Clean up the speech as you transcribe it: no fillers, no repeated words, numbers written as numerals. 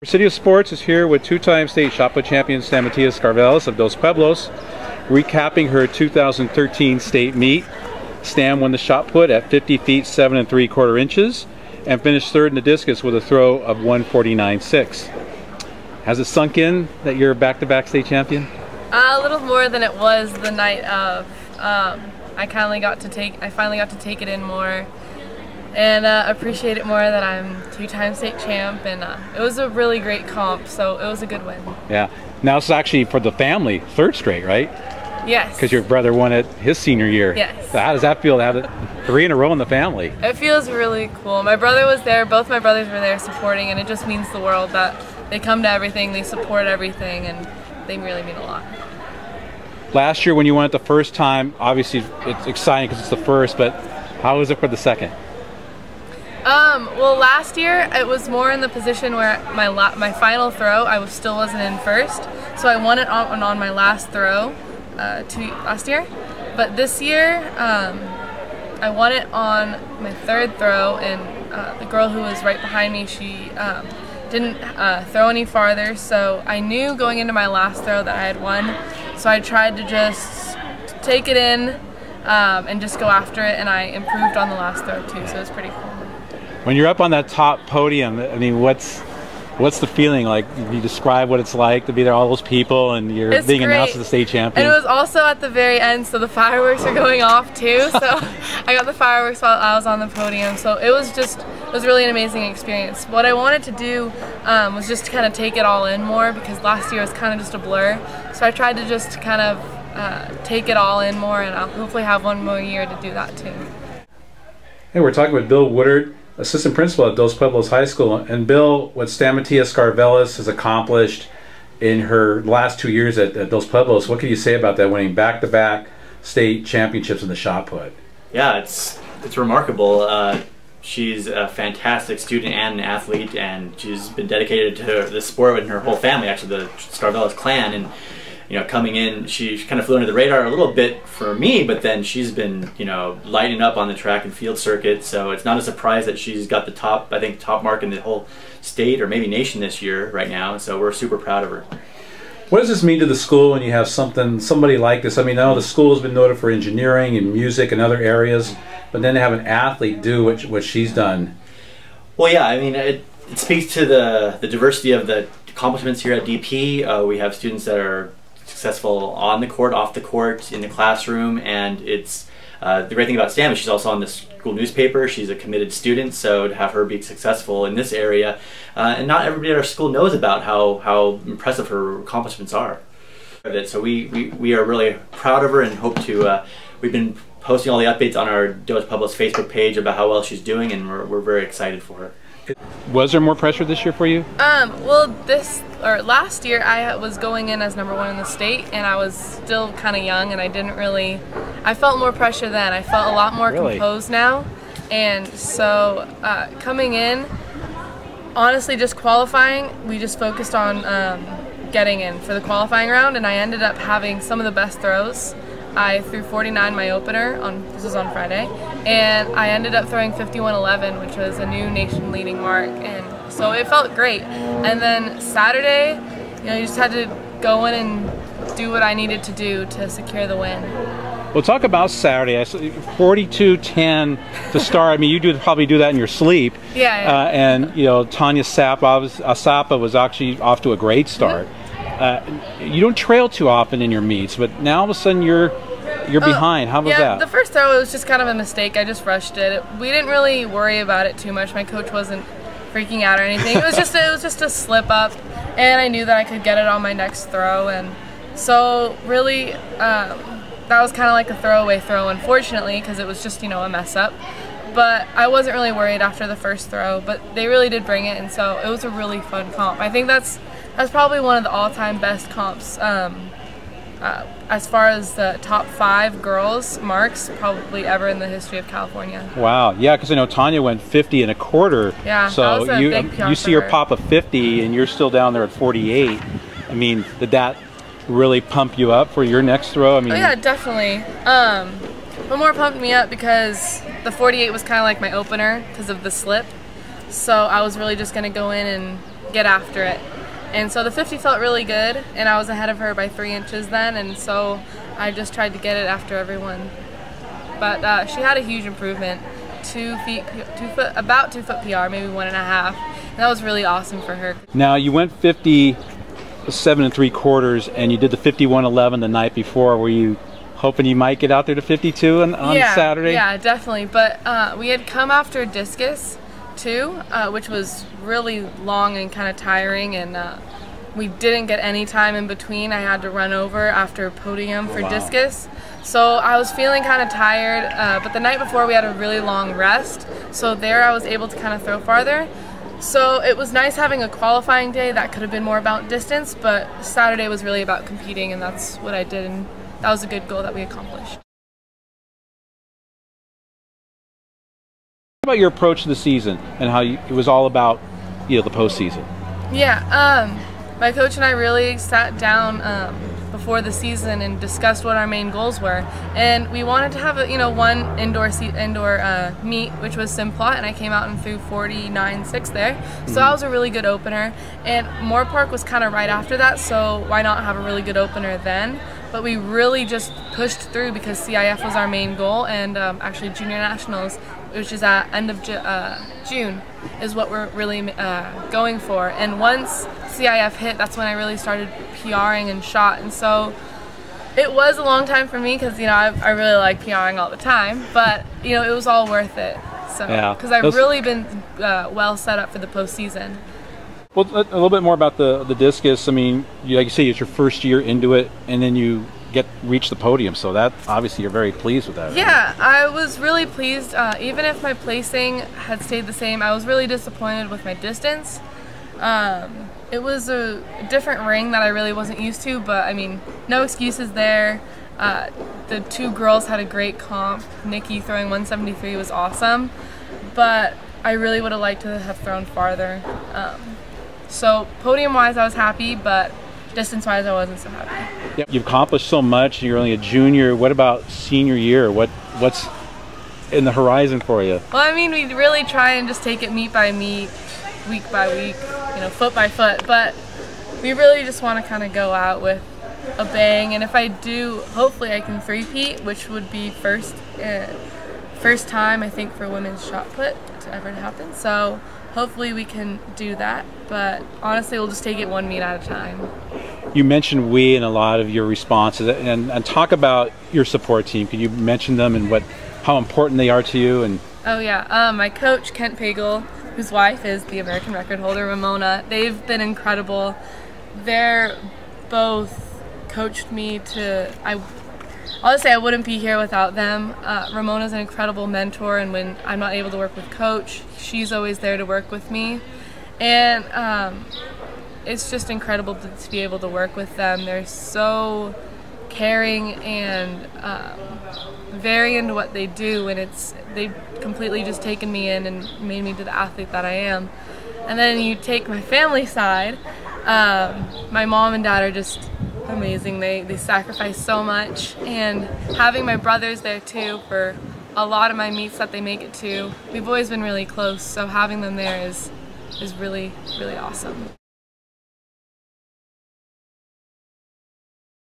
City of Sports is here with two-time state shot put champion Stamatia Scarvelis of Dos Pueblos, recapping her 2013 state meet. Stam won the shot put at 50 feet 7 3/4 inches and finished third in the discus with a throw of 149.6. Has it sunk in that you're back-to-back state champion? A little more than it was the night of. I finally got to take it in more and appreciate it more that I'm two-time state champ, and it was a really great comp, so it was a good win. Yeah. Now it's actually for the family, third straight, right? Yes. Because your brother won it his senior year. Yes. So how does that feel to have it 3 in a row in the family? It feels really cool. My brother was there, both my brothers were there supporting, and it just means the world that they come to everything, they support everything, and they really mean a lot. Last year when you won it the first time, obviously it's exciting because it's the first, but how was it for the second? Well, last year it was more in the position where my final throw I still wasn't in first, so I won it on my last throw last year. But this year I won it on my third throw, and the girl who was right behind me, she didn't throw any farther, so I knew going into my last throw that I had won, so I tried to just take it in and just go after it, and I improved on the last throw too, so it was pretty cool. When you're up on that top podium, I mean, what's the feeling like? Can you describe what it's like to be there, all those people, and you're being announced as the state champion? And it was also at the very end, so the fireworks are going off too. So I got the fireworks while I was on the podium. So it was really an amazing experience. What I wanted to do was just kind of take it all in more, because last year was kind of just a blur. So I tried to just kind of take it all in more, and I'll hopefully have one more year to do that too. Hey, we're talking with Bill Woodard, assistant principal at Dos Pueblos High School. And Bill, what Stamatia Scarvelis has accomplished in her last 2 years at Dos Pueblos, what can you say about that, winning back-to-back state championships in the shot put? Yeah, it's remarkable. She's a fantastic student and an athlete, and she's been dedicated to the sport with her whole family, actually the Scarvelis clan. And you know, coming in, she kind of flew under the radar a little bit for me, but then she's been, you know, lighting up on the track and field circuit, so it's not a surprise that she's got the top mark in the whole state or maybe nation this year right now, so we're super proud of her. What does this mean to the school when you have somebody like this? I mean, I know the school has been noted for engineering and music and other areas, but then to have an athlete do what she's done. Well, yeah, I mean, it speaks to the diversity of the accomplishments here at DP. We have students that are successful on the court, off the court, in the classroom, and it's the great thing about Stam is she's also on the school newspaper. She's a committed student, so to have her be successful in this area, and not everybody at our school knows about how impressive her accomplishments are. So we are really proud of her and hope to. We've been posting all the updates on our Dos Pueblos Facebook page about how well she's doing, and we're very excited for her. Was there more pressure this year for you? Well, last year I was going in as #1 in the state, and I was still kind of young, and I felt more pressure then. I felt a lot more composed now, and so coming in, honestly, just qualifying, we just focused on getting in for the qualifying round, and I ended up having some of the best throws. I threw 49 my opener, this was on Friday, and I ended up throwing 51.11, which was a new nation leading mark, and so it felt great. And then Saturday, you know, you just had to go in and do what I needed to do to secure the win. Well, talk about Saturday. I saw 42.10 to start. I mean, you probably do that in your sleep. Yeah. And you know, Tanya Asapa was actually off to a great start. You don't trail too often in your meets, but now all of a sudden you're behind. How was that? Yeah, the first throw was just kind of a mistake. I just rushed it. We didn't really worry about it too much. My coach wasn't freaking out or anything. It was just a slip up, and I knew that I could get it on my next throw, and so really that was kind of like a throwaway throw, unfortunately, because it was just, you know, a mess up. But I wasn't really worried after the first throw, but they really did bring it, and so it was a really fun comp. I think that's probably one of the all-time best comps as far as the top 5 girls marks probably ever in the history of California. Wow, yeah, because I know Tanya went 50.25. Yeah, so that was a big PR you see her pop a 50 and you're still down there at 48. I mean, did that really pump you up for your next throw? I mean, oh yeah, definitely. But more pumped me up because the 48 was kind of like my opener because of the slip. So I was really just going to go in and get after it. And so the 50 felt really good, and I was ahead of her by 3 inches then, and so I just tried to get it after everyone. But she had a huge improvement, about 2 foot PR, maybe 1.5, and that was really awesome for her. Now you went 57 3/4, and you did the 51.11 the night before. Were you hoping you might get out there to 52 on Saturday? Yeah, definitely. But we had come after discus too, which was really long and kind of tiring, and we didn't get any time in between. I had to run over after podium for discus. So I was feeling kind of tired, but the night before we had a really long rest, so there I was able to kind of throw farther. So it was nice having a qualifying day that could have been more about distance, but Saturday was really about competing, and that's what I did, and that was a good goal that we accomplished. What about your approach to the season and how it was all about, the postseason? Yeah, my coach and I really sat down before the season and discussed what our main goals were, and we wanted to have one indoor meet, which was Simplot, and I came out and threw 49.6 there, so that was a really good opener. And Moore Park was kind of right after that, so why not have a really good opener then? But we really just pushed through because CIF was our main goal, and actually Junior Nationals, which is at end of June, is what we're really going for. And once CIF hit, that's when I really started PRing and shot. And so it was a long time for me because I really like PRing all the time, but it was all worth it. So because I've really been well set up for the postseason. Well, a little bit more about the discus. I mean, like you say, it's your first year into it, and then you reach the podium. So that obviously you're very pleased with that. Right? Yeah, I was really pleased. Even if my placing had stayed the same, I was really disappointed with my distance. It was a different ring that I really wasn't used to, but I mean, no excuses there. The 2 girls had a great comp. Nikki throwing 173 was awesome, but I really would have liked to have thrown farther. So podium-wise, I was happy, but distance-wise, I wasn't so happy. Yep. You've accomplished so much. You're only a junior. What about senior year? What's in the horizon for you? Well, I mean, we really try and just take it meet by meet, week by week, foot by foot. But we really just want to kind of go out with a bang. And if I do, hopefully I can three-peat, which would be first time I think for women's shot put to ever happen. So hopefully we can do that, but honestly we'll just take it one meet at a time. You mentioned we in a lot of your responses, and talk about your support team. Can you mention them and how important they are to you? And oh yeah, my coach Kent Pagel, whose wife is the American record holder Ramona, they've been incredible. They're both coached me to, honestly, I wouldn't be here without them. Ramona's an incredible mentor, and when I'm not able to work with Coach, she's always there to work with me. And it's just incredible to be able to work with them. They're so caring and very into what they do, and they've completely just taken me in and made me to the athlete that I am. And then you take my family side, my mom and dad are just amazing. They sacrifice so much, and having my brothers there too for a lot of my meets that they make it to, we've always been really close, so having them there is really, really awesome.